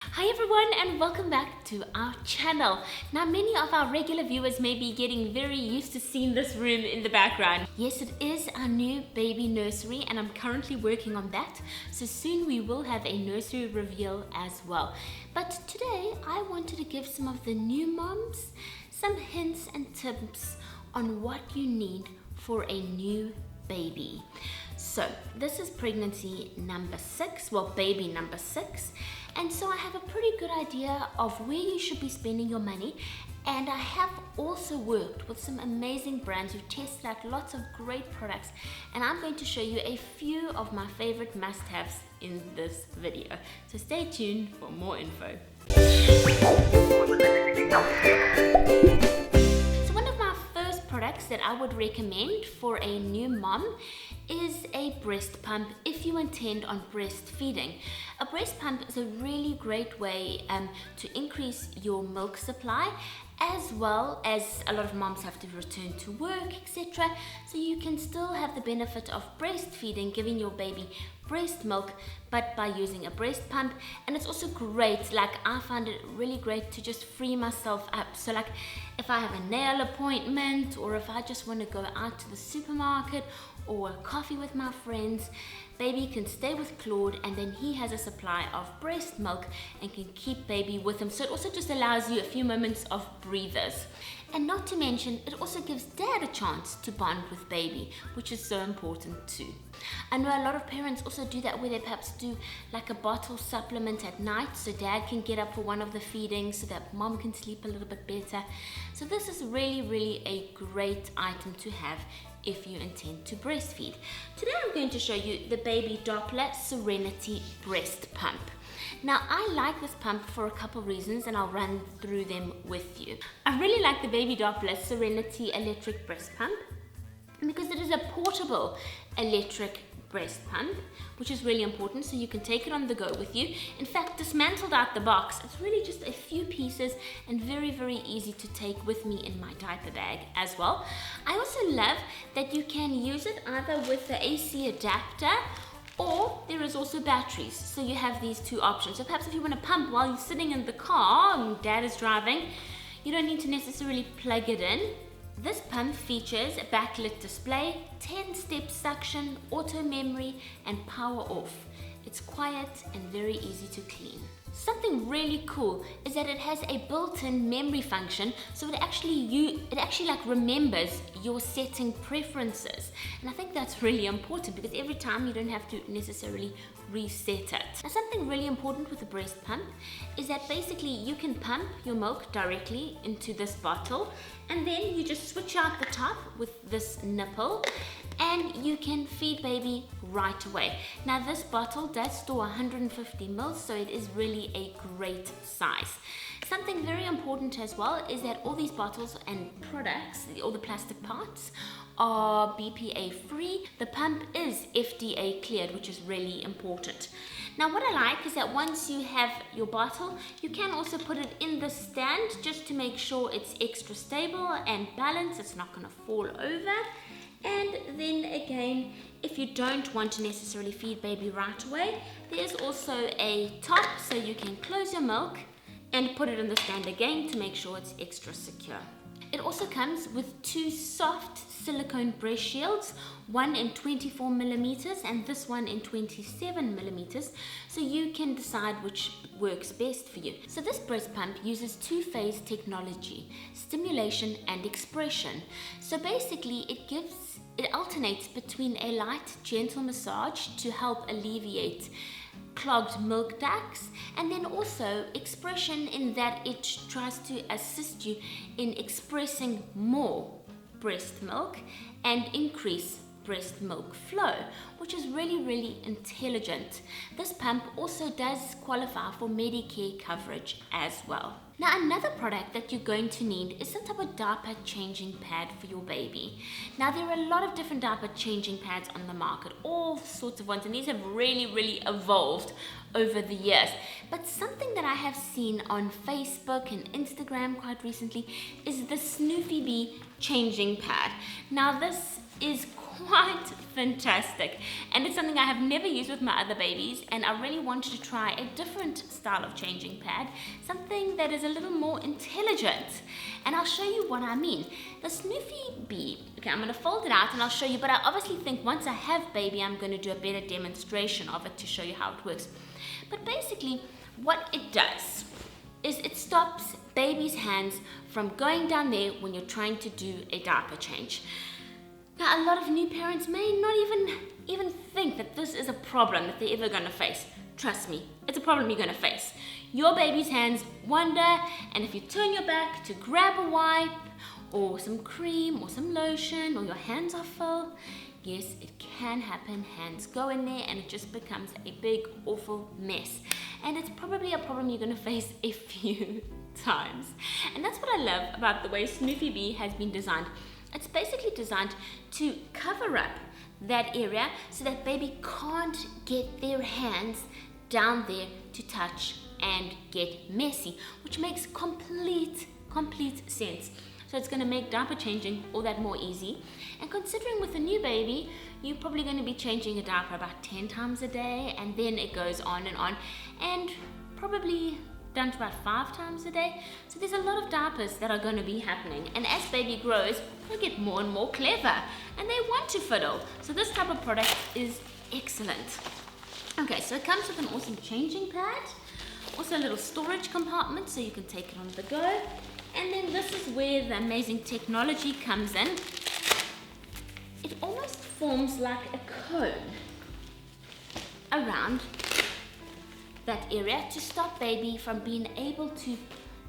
Hi everyone and welcome back to our channel. Now many of our regular viewers may be getting very used to seeing this room in the background. Yes, it is our new baby nursery and I'm currently working on that. So soon we will have a nursery reveal as well. But today I wanted to give some of the new moms some hints and tips on what you need for a new baby. So this is pregnancy number 6, well baby number 6. And so I have a pretty good idea of where you should be spending your money, and I have also worked with some amazing brands who tested out lots of great products, and I'm going to show you a few of my favorite must-haves in this video. So stay tuned for more info. So one of my first products that I would recommend for a new mom is a breast pump if you intend on breastfeeding. A breast pump is a really great way to increase your milk supply, as well as a lot of moms have to return to work, etc. So you can still have the benefit of breastfeeding, giving your baby breast milk, but by using a breast pump. And it's also great, like I find it really great to just free myself up. So like if I have a nail appointment, or if I just want to go out to the supermarket or a coffee with my friends, baby can stay with Claude, and then he has a supply of breast milk and can keep baby with him. So it also just allows you a few moments of breathers. And not to mention, it also gives dad a chance to bond with baby, which is so important too. I know a lot of parents also do that, where they perhaps do like a bottle supplement at night, so dad can get up for one of the feedings so that mom can sleep a little bit better. So this is really a great item to have if you intend to breastfeed. Today I'm going to show you the Baby Doppler Serenity Breast Pump. Now I like this pump for a couple reasons, and I'll run through them with you. I really like the Baby Doppler Serenity Electric Breast Pump because it is a portable electric breast pump, which is really important, so you can take it on the go with you. In fact, dismantled out the box, it's really just a few pieces and very easy to take with me in my diaper bag as well. I also love that you can use it either with the AC adapter, or there is also batteries, so you have these two options. So perhaps if you want to pump while you're sitting in the car and dad is driving, you don't need to necessarily plug it in. This pump features a backlit display, 10-step suction, auto memory, and power off. It's quiet and very easy to clean. Something really cool is that it has a built-in memory function, so it actually like remembers your setting preferences. And I think that's really important because every time you don't have to necessarily reset it. Now something really important with the breast pump is that basically you can pump your milk directly into this bottle, and then you just switch out the top with this nipple and you can feed baby right away. Now this bottle does store 150 mils, so it is really a great size. Something very important as well is that all these bottles and products, all the plastic parts, are BPA free. The pump is FDA cleared, which is really important. Now what I like is that once you have your bottle, you can also put it in the stand just to make sure it's extra stable and balanced, it's not going to fall over. And then again, if you don't want to necessarily feed baby right away, there's also a top so you can close your milk and put it in the stand again to make sure it's extra secure. It also comes with 2 soft silicone breast shields, one in 24 millimeters and this one in 27 millimeters, so you can decide which works best for you. So this breast pump uses 2-phase technology, stimulation and expression. So basically it alternates between a light, gentle massage to help alleviate clogged milk ducts, and then also expression in that it tries to assist you in expressing more breast milk and increase breast milk flow, which is really intelligent. This pump also does qualify for Medicare coverage as well. Now another product that you're going to need is some type of diaper changing pad for your baby. Now there are a lot of different diaper changing pads on the market, all sorts of ones, and these have really evolved over the years. But something that I have seen on Facebook and Instagram quite recently is the Snoofy Bee changing pad. Now this is quite fantastic, and it's something I have never used with my other babies, and I really wanted to try a different style of changing pad, something that is a little more intelligent, and I'll show you what I mean. The Snoofy Bee, okay, I'm going to fold it out and I'll show you, but I obviously think once I have baby I'm going to do a better demonstration of it to show you how it works. But basically what it does is it stops baby's hands from going down there when you're trying to do a diaper change. Now, a lot of new parents may not even think that this is a problem that they're ever going to face. Trust me, it's a problem you're going to face. Your baby's hands wander, and if you turn your back to grab a wipe or some cream or some lotion, or your hands are full, yes, it can happen. Hands go in there and it just becomes a big, awful mess. And it's probably a problem you're going to face a few times. And that's what I love about the way Snoofy Bee has been designed. It's basically designed to cover up that area so that baby can't get their hands down there to touch and get messy, which makes complete sense. So it's going to make diaper changing all that more easy. And considering with a new baby, you're probably going to be changing a diaper about 10 times a day, and then it goes on, and probably done to about 5 times a day. So there's a lot of diapers that are going to be happening, and as baby grows, they get more and more clever, and they want to fiddle. So this type of product is excellent. Okay, so it comes with an awesome changing pad, also a little storage compartment so you can take it on the go, and then this is where the amazing technology comes in. It almost forms like a cone around that area to stop baby from being able to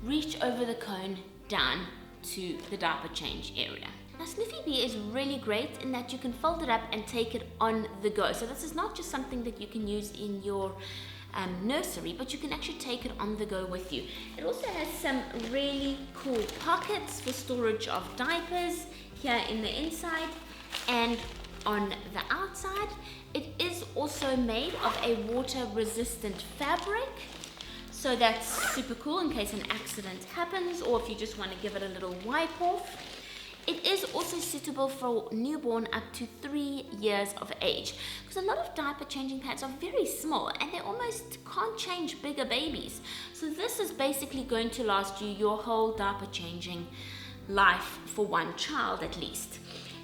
reach over the cone down to the diaper change area. Now, Snoofy Bee is really great in that you can fold it up and take it on the go. So this is not just something that you can use in your nursery, but you can actually take it on the go with you. It also has some really cool pockets for storage of diapers here in the inside and on the outside. It is also made of a water resistant fabric, so that's super cool in case an accident happens or if you just want to give it a little wipe off. It is also suitable for newborn up to 3 years of age, because a lot of diaper changing pads are very small and they almost can't change bigger babies. So this is basically going to last you your whole diaper changing life for one child at least.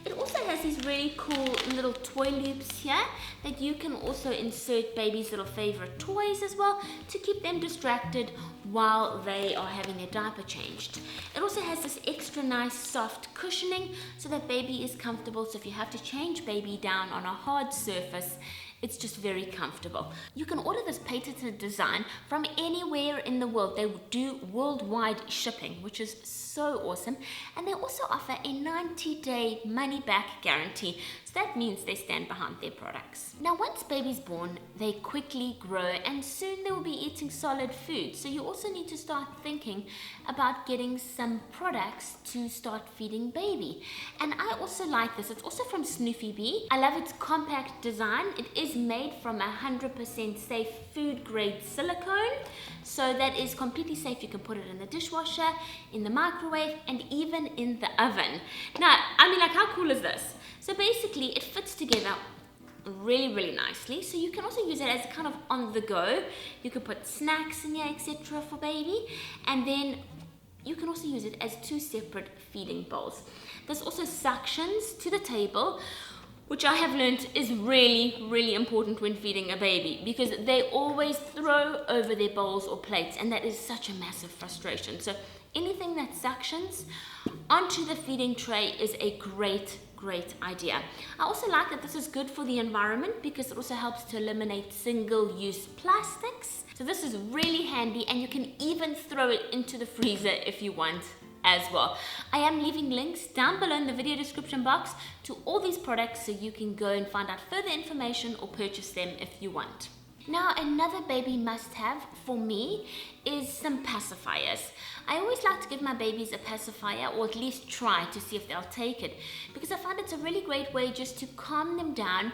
It also has these really cool little toy loops here that you can also insert baby's little favorite toys as well to keep them distracted while they are having their diaper changed. It also has this extra nice soft cushioning so that baby is comfortable. So if you have to change baby down on a hard surface, it's just very comfortable. You can order this patented design from anywhere in the world. They do worldwide shipping, which is so awesome. And they also offer a 90-day money-back guarantee. So that means they stand behind their products. Now, once baby's born, they quickly grow and soon they will be eating solid food. So you also need to start thinking about getting some products to start feeding baby. And I also like this. It's also from Snoofy Bee. I love its compact design. It is made from 100% safe food grade silicone, so that is completely safe. You can put it in the dishwasher, in the microwave, and even in the oven. Now, I mean, like, how cool is this? So basically it fits together really nicely, so you can also use it as kind of on the go. You can put snacks in here, etc. for baby, and then you can also use it as 2 separate feeding bowls. This also suctions to the table, which I have learned is really important when feeding a baby, because they always throw over their bowls or plates, and that is such a massive frustration. So anything that suctions onto the feeding tray is a great idea. I also like that this is good for the environment because it also helps to eliminate single-use plastics. So this is really handy, and you can even throw it into the freezer if you want as well. I am leaving links down below in the video description box to all these products so you can go and find out further information or purchase them if you want. Now, another baby must-have for me is some pacifiers. I always like to give my babies a pacifier, or at least try to see if they'll take it, because I find it's a really great way just to calm them down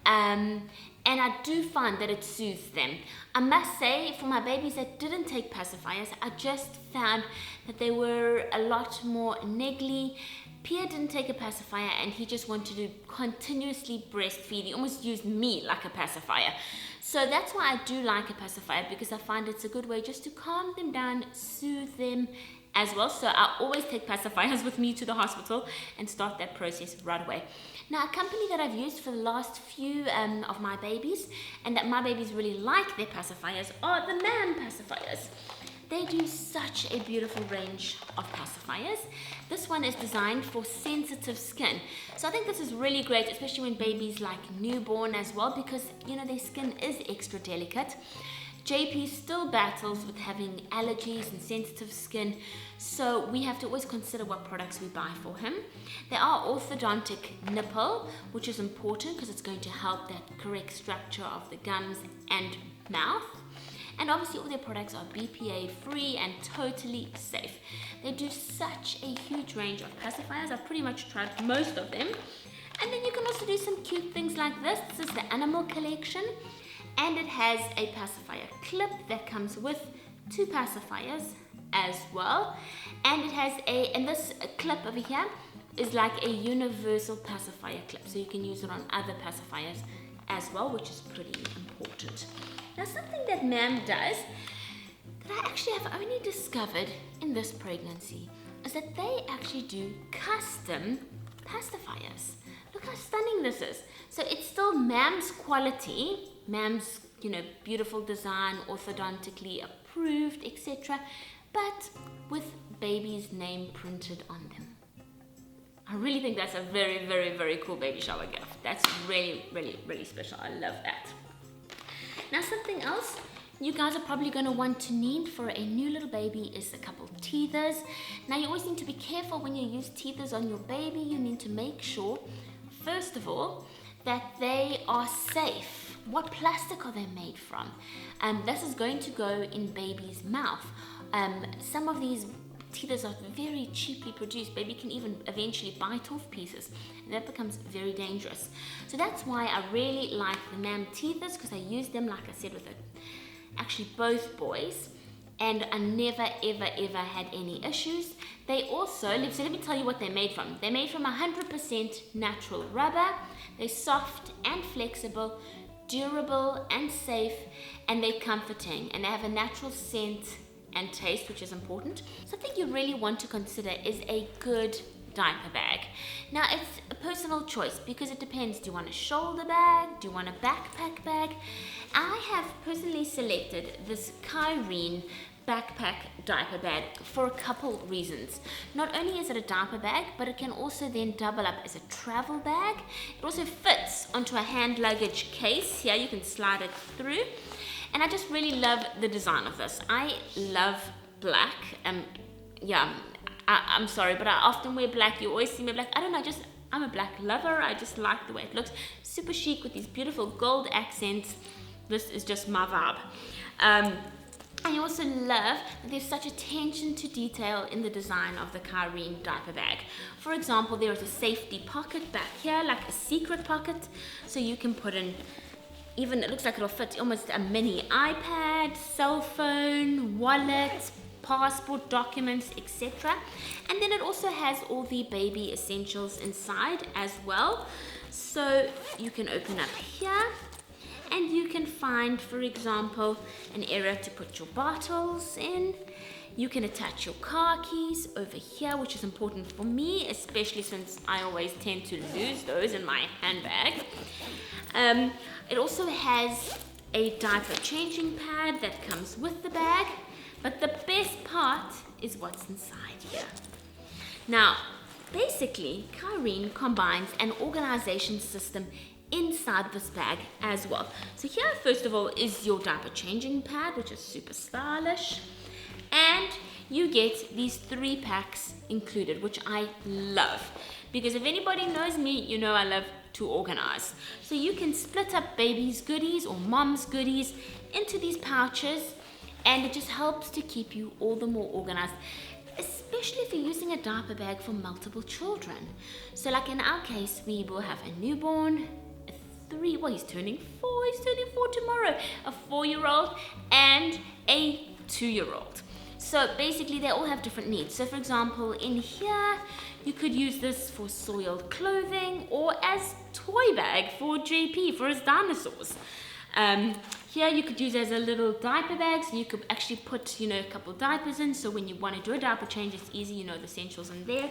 and and I do find that it soothes them. I must say, for my babies that didn't take pacifiers, I just found that they were a lot more niggly. Pierre didn't take a pacifier and he just wanted to continuously breastfeed. He almost used me like a pacifier. So that's why I do like a pacifier, because I find it's a good way just to calm them down, soothe them as well. So I always take pacifiers with me to the hospital and start that process right away. Now, a company that I've used for the last few of my babies, and that my babies really like their pacifiers, are the MAM pacifiers. They do such a beautiful range of pacifiers. This one is designed for sensitive skin. So I think this is really great, especially when babies like newborn as well, because you know their skin is extra delicate. JP still battles with having allergies and sensitive skin, so we have to always consider what products we buy for him. They are orthodontic nipple, which is important because it's going to help that correct structure of the gums and mouth. And obviously all their products are BPA free and totally safe. They do such a huge range of pacifiers. I've pretty much tried most of them. And then you can also do some cute things like this. This is the animal collection, and it has a pacifier clip that comes with 2 pacifiers as well. And it has and this clip over here is like a universal pacifier clip, so you can use it on other pacifiers as well, which is pretty important. Now, something that MAM does that I actually have only discovered in this pregnancy is that they actually do custom pacifiers. Look how stunning this is. So it's still MAM's quality, MAM's, you know, beautiful design, orthodontically approved, etc., but with baby's name printed on them. I really think that's a very, very, very cool baby shower gift. That's really, really, really special. I love that. Now, something else you guys are probably going to want to need for a new little baby is a couple of teethers. Now, you always need to be careful when you use teethers on your baby. You need to make sure, first of all, that they are safe. What plastic are they made from? This is going to go in baby's mouth. Some of these teethers are very cheaply produced. Baby can even eventually bite off pieces, and that becomes very dangerous. So that's why I really like the MAM teethers, because I use them, like I said, with actually both boys, and I never ever ever had any issues. They also, let me tell you what they're made from. They're made from 100% natural rubber. They're soft and flexible, durable and safe, and they're comforting, and they have a natural scent and taste, which is important. Something you really want to consider is a good diaper bag. Now, it's a personal choice because it depends. Do you want a shoulder bag? Do you want a backpack bag? I have personally selected this Kyrene backpack diaper bag for a couple reasons. Not only is it a diaper bag, but it can also then double up as a travel bag. It also fits onto a hand luggage case. Here you can slide it through. And I just really love the design of this. I love black. I'm sorry, but I often wear black. You always see me black. I don't know, I'm a black lover. I just like the way it looks. Super chic with these beautiful gold accents. This is just my vibe. I also love that there's such attention to detail in the design of the Kyrene diaper bag. For example, there is a safety pocket back here, like a secret pocket, so you can put in, even it looks like it'll fit almost a mini iPad, cell phone, wallet, passport, documents, etc. And then it also has all the baby essentials inside as well. So you can open up here and you can find, for example, an area to put your bottles in. You can attach your car keys over here, which is important for me, especially since I always tend to lose those in my handbag. It also has a diaper changing pad that comes with the bag, but the best part is what's inside here. Now, basically, Kyrene combines an organization system inside this bag as well. So here, first of all, is your diaper changing pad, which is super stylish. And you get these 3 packs included, which I love. Because if anybody knows me, you know I love to organize. So you can split up baby's goodies or mom's goodies into these pouches, and it just helps to keep you all the more organized, especially if you're using a diaper bag for multiple children. So like in our case, we will have a newborn, 3, well, he's turning 4 tomorrow, a 4-year-old and a 2-year-old. So basically they all have different needs. So for example, in here, you could use this for soiled clothing or as toy bag for JP, for his dinosaurs. Here you could use as a little diaper bag, so you could actually put, a couple diapers in, so when you want to do a diaper change, it's easy, the essentials in there.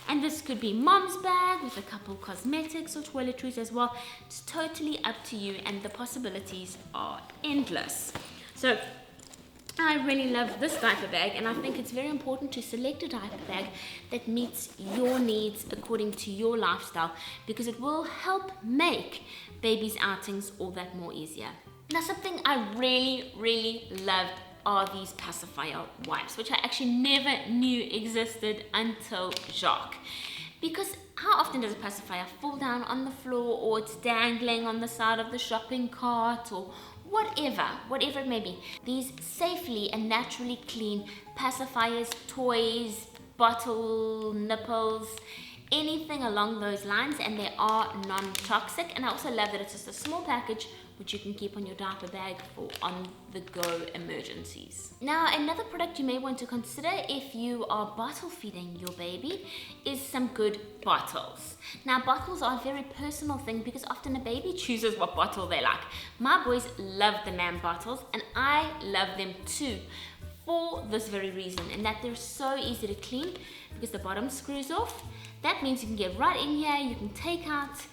And this could be mom's bag with a couple cosmetics or toiletries as well. It's totally up to you, and the possibilities are endless. So I really love this diaper bag, and I think it's very important to select a diaper bag that meets your needs according to your lifestyle, because it will help make baby's outings all that more easier. Now, something I really loved are these pacifier wipes, which I actually never knew existed until Jacques. Because how often does a pacifier fall down on the floor, or it's dangling on the side of the shopping cart, or whatever it may be. These safely and naturally clean pacifiers, toys, bottle nipples, anything along those lines, and they are non-toxic. And I also love that it's just a small package which you can keep on your diaper bag for on-the-go emergencies. Now, another product you may want to consider if you are bottle feeding your baby is some good bottles. Now, bottles are a very personal thing because often a baby chooses what bottle they like. My boys love the MAM bottles, and I love them too, for this very reason, and that they're so easy to clean because the bottom screws off. That means you can get right in here, you can take out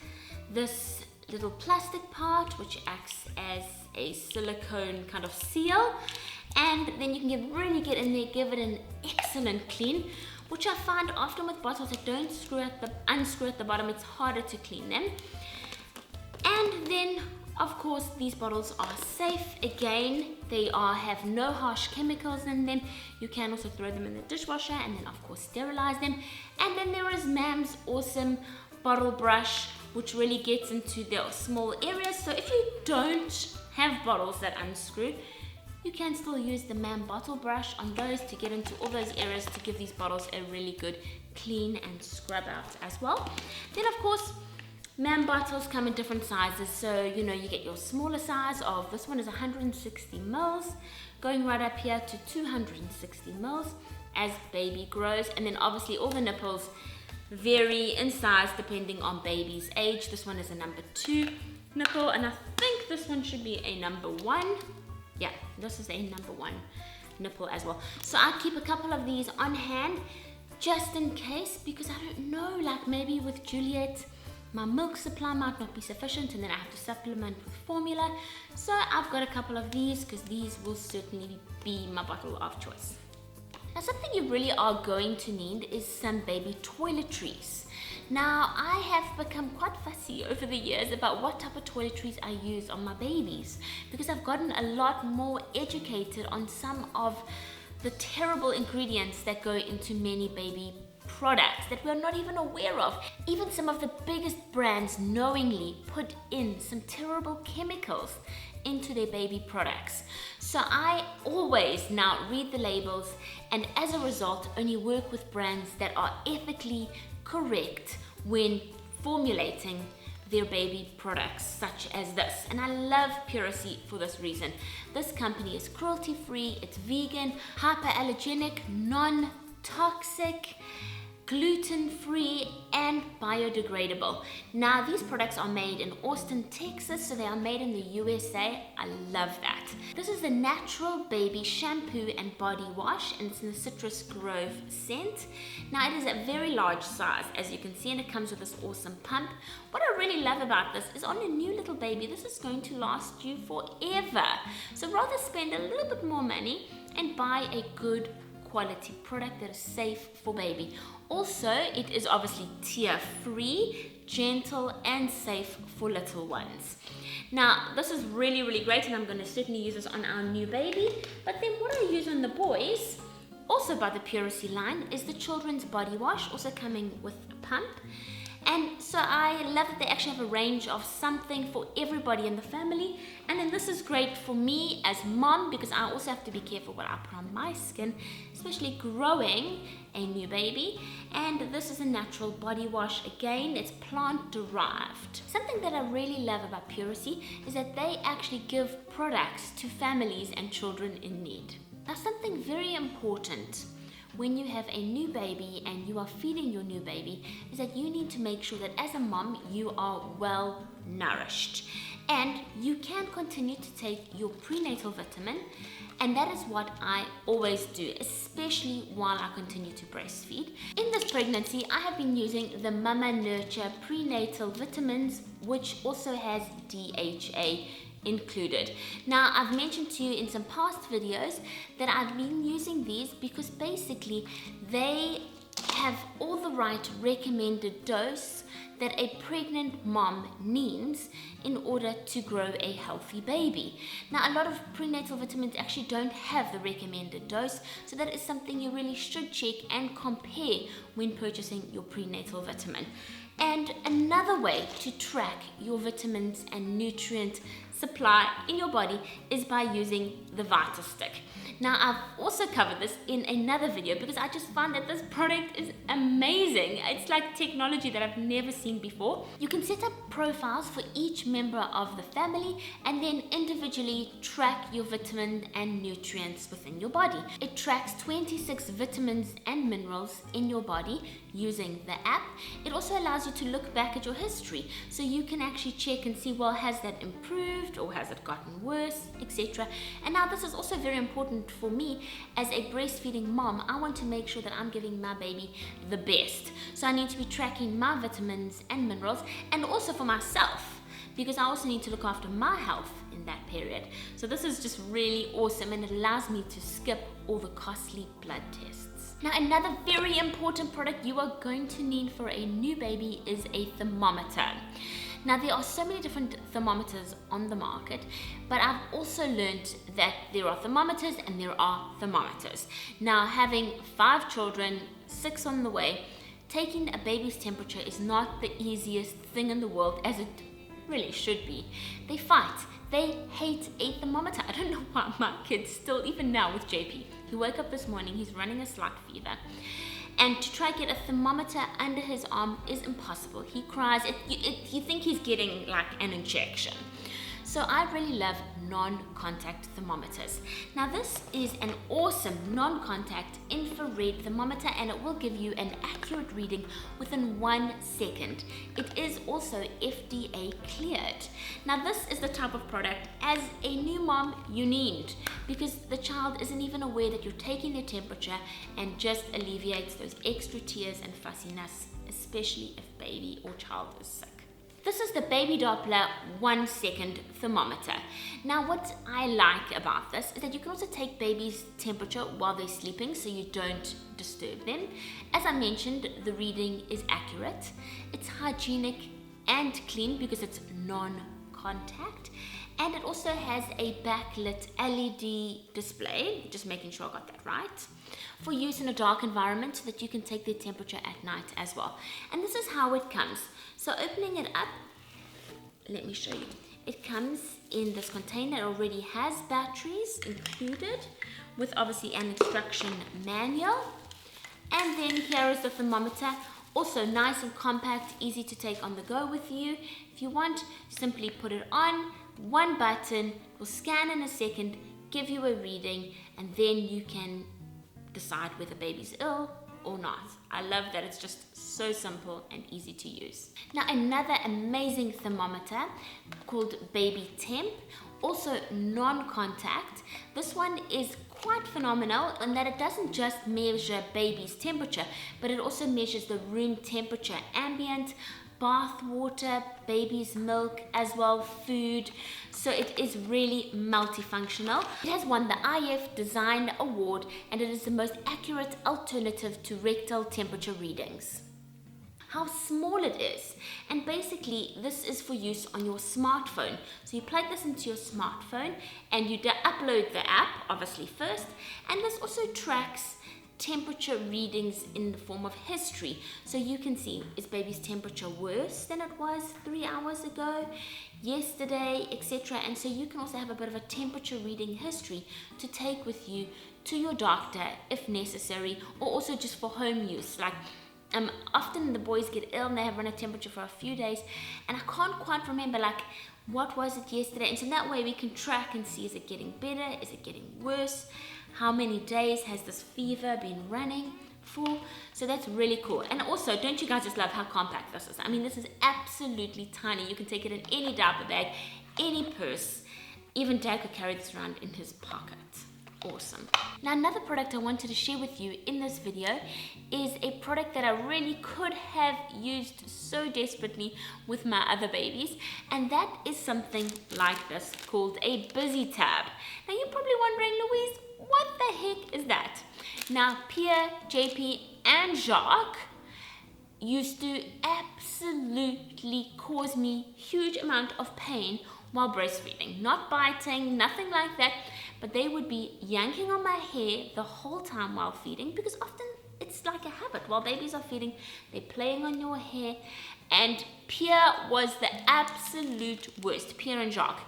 this little plastic part which acts as a silicone kind of seal, and then you can really get in there, give it an excellent clean, which I find often with bottles that don't unscrew at the bottom, it's harder to clean them. And then of course these bottles are safe. Again, they have no harsh chemicals in them. You can also throw them in the dishwasher and then of course sterilize them. And then there is MAM's awesome bottle brush, which really gets into the small areas. So if you don't have bottles that unscrew, you can still use the MAM bottle brush on those to get into all those areas to give these bottles a really good clean and scrub out as well. Then of course, MAM bottles come in different sizes. So, you get your smaller size of, this one is 160 mils, going right up here to 260 mils as baby grows. And then obviously all the nipples vary in size depending on baby's age. This one is a number 2 nipple, and I think this one should be a number 1. Yeah, this is a number 1 nipple as well. So I keep a couple of these on hand just in case, because I don't know, like maybe with Juliet, my milk supply might not be sufficient and then I have to supplement with formula. So I've got a couple of these because these will certainly be my bottle of choice. Now, something you really are going to need is some baby toiletries. Now, I have become quite fussy over the years about what type of toiletries I use on my babies, because I've gotten a lot more educated on some of the terrible ingredients that go into many baby products that we're not even aware of. Even some of the biggest brands knowingly put in some terrible chemicals into their baby products. So I always now read the labels, and as a result only work with brands that are ethically correct when formulating their baby products such as this. And I love Puracy for this reason. This company is cruelty free, it's vegan, hyperallergenic, non-toxic, gluten-free and biodegradable. Now, these products are made in Austin, Texas, so they are made in the USA. I love that. This is the natural baby shampoo and body wash, and it's in the Citrus Grove scent. Now, it is a very large size, as you can see, and it comes with this awesome pump. What I really love about this is on a new little baby, this is going to last you forever. So rather spend a little bit more money and buy a good quality product that is safe for baby. Also, it is obviously tear-free, gentle and safe for little ones. Now, this is really, really great, and I'm going to certainly use this on our new baby. But then what I use on the boys, also by the Puracy line, is the children's body wash, also coming with a pump. And so I love that they actually have a range of something for everybody in the family. And then this is great for me as mom, because I also have to be careful what I put on my skin, especially growing a new baby. And this is a natural body wash. Again, it's plant derived. Something that I really love about Purity is that they actually give products to families and children in need. Now, something very important when you have a new baby and you are feeding your new baby is that you need to make sure that as a mom you are well nourished, and you can continue to take your prenatal vitamin, and that is what I always do, especially while I continue to breastfeed. In this pregnancy, I have been using the Mama Nurture prenatal vitamins, which also has DHA included. Now, I've mentioned to you in some past videos that I've been using these because basically they have all the right recommended dose that a pregnant mom needs in order to grow a healthy baby. Now, a lot of prenatal vitamins actually don't have the recommended dose, so that is something you really should check and compare when purchasing your prenatal vitamin. And another way to track your vitamins and nutrient supply in your body is by using the VitaStick. Now, I've also covered this in another video because I just find that this product is amazing. It's like technology that I've never seen before. You can set up profiles for each member of the family and then individually track your vitamin and nutrients within your body. It tracks 26 vitamins and minerals in your body using the app. It also allows you to look back at your history, so you can actually check and see, well, has that improved or has it gotten worse, etc. And now this is also very important for me as a breastfeeding mom. I want to make sure that I'm giving my baby the best, so I need to be tracking my vitamins and minerals, and also for myself, because I also need to look after my health in that period. So this is just really awesome, and it allows me to skip all the costly blood tests. Now, another very important product you are going to need for a new baby is a thermometer. Now, there are so many different thermometers on the market, but I've also learned that there are thermometers and there are thermometers. Now, having 5 children, 6 on the way, taking a baby's temperature is not the easiest thing in the world, as it really should be. They fight. They hate a thermometer. I don't know why my kids still, even now with JP, he woke up this morning, he's running a slight fever. And to try to get a thermometer under his arm is impossible. He cries. You think he's getting like an injection. So I really love non-contact thermometers. Now, this is an awesome non-contact infrared thermometer, and it will give you an accurate reading within 1 second. It is also FDA cleared. Now, this is the type of product as a new mom you need, because the child isn't even aware that you're taking their temperature, and just alleviates those extra tears and fussiness, especially if baby or child is sick. This is the Baby Doppler 1 second thermometer. Now, what I like about this is that you can also take baby's temperature while they're sleeping, so you don't disturb them. As I mentioned, the reading is accurate. It's hygienic and clean because it's non-contact. And it also has a backlit LED display, just making sure I got that right, for use in a dark environment so that you can take their temperature at night as well. And this is how it comes. So opening it up, let me show you. It comes in this container. It already has batteries included with obviously an instruction manual. And then here is the thermometer. Also nice and compact, easy to take on the go with you. If you want, simply put it on. 1 button will scan in a second, give you a reading, and then you can decide whether baby's ill or not. I love that it's just so simple and easy to use. Now, another amazing thermometer called Baby Temp, also non-contact. This one is quite phenomenal in that it doesn't just measure baby's temperature, but it also measures the room temperature, ambient, bath water, baby's milk, as well food. So it is really multifunctional. It has won the IF Design Award, and it is the most accurate alternative to rectal temperature readings. How small it is, and basically this is for use on your smartphone. So you plug this into your smartphone and you upload the app obviously first, and this also tracks temperature readings in the form of history. So you can see, is baby's temperature worse than it was 3 hours ago, yesterday, etc. And so you can also have a bit of a temperature reading history to take with you to your doctor if necessary, or also just for home use. Like often the boys get ill and they have run a temperature for a few days, and I can't quite remember like what was it yesterday, and so that way we can track and see, is it getting better, is it getting worse, how many days has this fever been running for. So that's really cool. And also, don't you guys just love how compact this is? I mean, this is absolutely tiny. You can take it in any diaper bag, any purse. Even Dad could carry this around in his pocket. Awesome. Now, another product I wanted to share with you in this video is a product that I really could have used so desperately with my other babies, and that is something like this called a busy tab. Now, you're probably wondering, Louise, what the heck is that? Now, Pierre, JP, and Jacques used to absolutely cause me huge amount of pain while breastfeeding. Not biting, nothing like that, but they would be yanking on my hair the whole time while feeding, because often it's like a habit. While babies are feeding, they're playing on your hair, and Pierre was the absolute worst, Pierre and Jacques.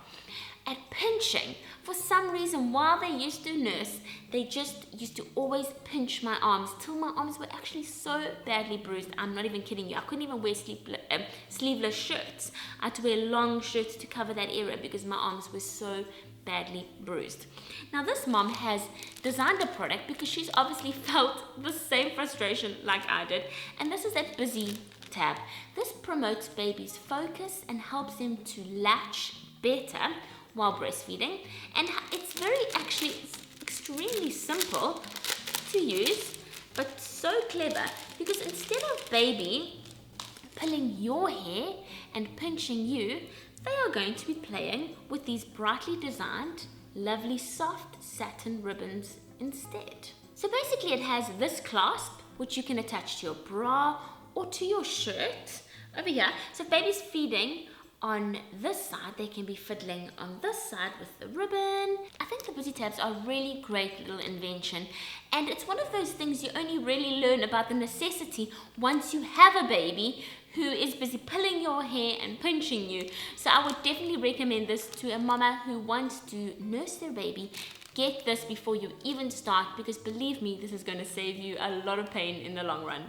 At pinching, for some reason, while they used to nurse, they just used to always pinch my arms till my arms were actually so badly bruised. I'm not even kidding you. I couldn't even wear sleeveless shirts. I had to wear long shirts to cover that area because my arms were so badly bruised. Now, this mom has designed a product because she's obviously felt the same frustration like I did, and this is a busy tab. This promotes babies' focus and helps them to latch better while breastfeeding, and it's extremely simple to use, but so clever, because instead of baby pulling your hair and pinching you, they are going to be playing with these brightly designed, lovely soft satin ribbons instead. So basically it has this clasp, which you can attach to your bra or to your shirt over here. So if baby's feeding on this side, they can be fiddling on this side with the ribbon. I think the busy tabs are a really great little invention, and it's one of those things you only really learn about the necessity once you have a baby who is busy pulling your hair and pinching you. So I would definitely recommend this to a mama who wants to nurse their baby. Get this before you even start, because believe me, this is going to save you a lot of pain in the long run.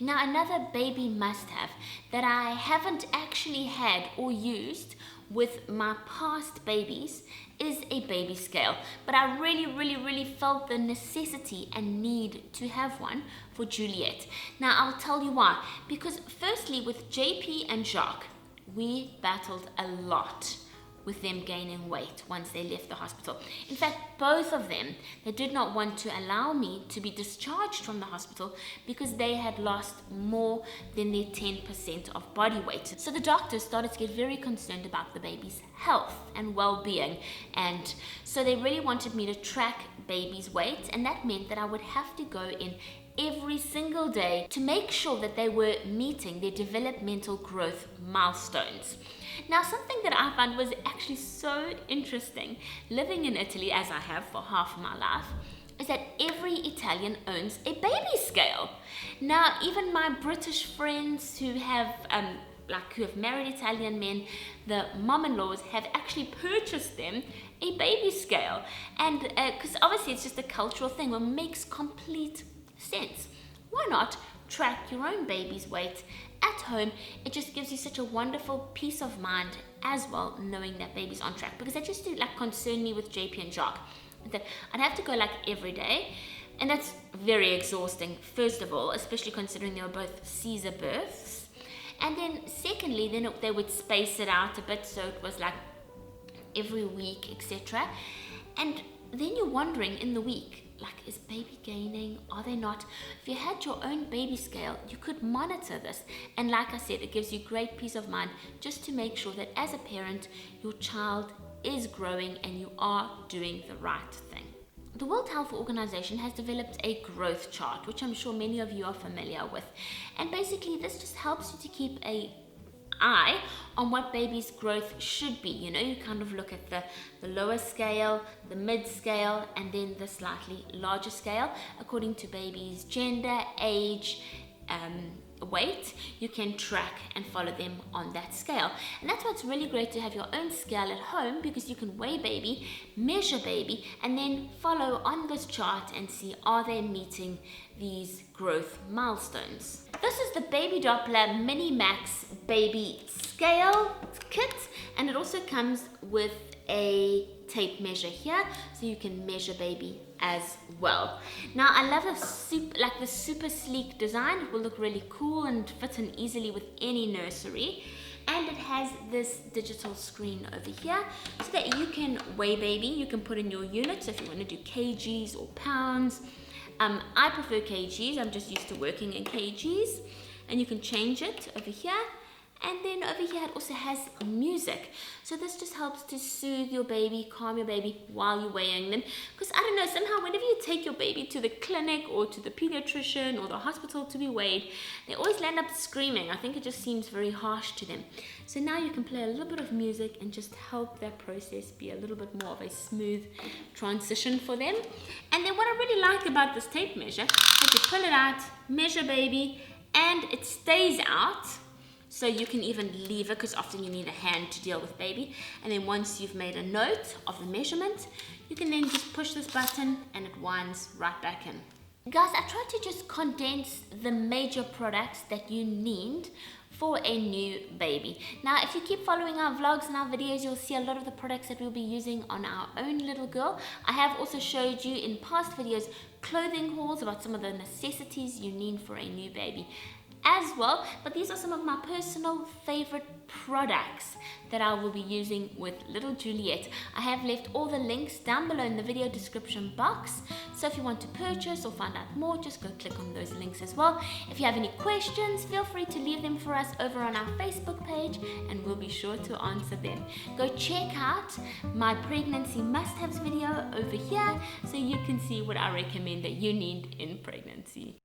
Now, another baby must-have that I haven't actually had or used with my past babies is a baby scale, but I really felt the necessity and need to have one for Juliet. Now, I'll tell you why. Because firstly, with JP and Jacques, we battled a lot with them gaining weight once they left the hospital. In fact, both of them, they did not want to allow me to be discharged from the hospital because they had lost more than their 10% of body weight. So the doctors started to get very concerned about the baby's health and well-being, and so they really wanted me to track baby's weight, and that meant that I would have to go in every single day to make sure that they were meeting their developmental growth milestones. Now, something that I found was actually so interesting, living in Italy, as I have for half of my life, is that every Italian owns a baby scale. Now, even my British friends who have married Italian men, the mom-in-laws have actually purchased them a baby scale. And because obviously it's just a cultural thing, it makes complete sense. Why not track your own baby's weight at home? It just gives you such a wonderful peace of mind as well, knowing that baby's on track, because that just to concern me with JP and Jacques, that I'd have to go every day, and that's very exhausting, first of all, especially considering they were both Caesar births, and then secondly, then they would space it out a bit, so it was every week, etc. And then you're wondering in the week, is baby gaining? Are they not? If you had your own baby scale, you could monitor this. And like I said, it gives you great peace of mind just to make sure that as a parent, your child is growing and you are doing the right thing. The World Health Organization has developed a growth chart, which I'm sure many of you are familiar with. And basically, this just helps you to keep eye on what baby's growth should be. You know, you kind of look at the lower scale, the mid scale, and then the slightly larger scale according to baby's gender, age, weight. You can track and follow them on that scale, and that's why it's really great to have your own scale at home, because you can weigh baby, measure baby, and then follow on this chart and see, are they meeting these growth milestones. This is the Baby Doppler Mini Max Baby Scale Kit, and it also comes with a tape measure here, so you can measure baby as well. Now I love the super sleek design. It will look really cool and fit in easily with any nursery, and it has this digital screen over here so that you can weigh baby. You can put in your units if you want to do kgs or pounds. I prefer kgs, I'm just used to working in kgs, and you can change it over here. And then over here it also has music, so this just helps to soothe your baby, calm your baby while you're weighing them. Because I don't know, somehow whenever you take your baby to the clinic or to the pediatrician or the hospital to be weighed, they always land up screaming. I think it just seems very harsh to them. So now you can play a little bit of music and just help that process be a little bit more of a smooth transition for them. And then what I really like about this tape measure is you pull it out, measure baby, and it stays out. So you can even leave it, because often you need a hand to deal with baby. And then once you've made a note of the measurement, you can then just push this button and it winds right back in. Guys, I tried to just condense the major products that you need for a new baby. Now, if you keep following our vlogs and our videos, you'll see a lot of the products that we'll be using on our own little girl. I have also showed you in past videos clothing hauls about some of the necessities you need for a new baby as well, but these are some of my personal favorite products that I will be using with little Juliet. I have left all the links down below in the video description box, so if you want to purchase or find out more, just go click on those links as well. If you have any questions, feel free to leave them for us over on our Facebook page, and we'll be sure to answer them. Go check out my pregnancy must-haves video over here so you can see what I recommend that you need in pregnancy.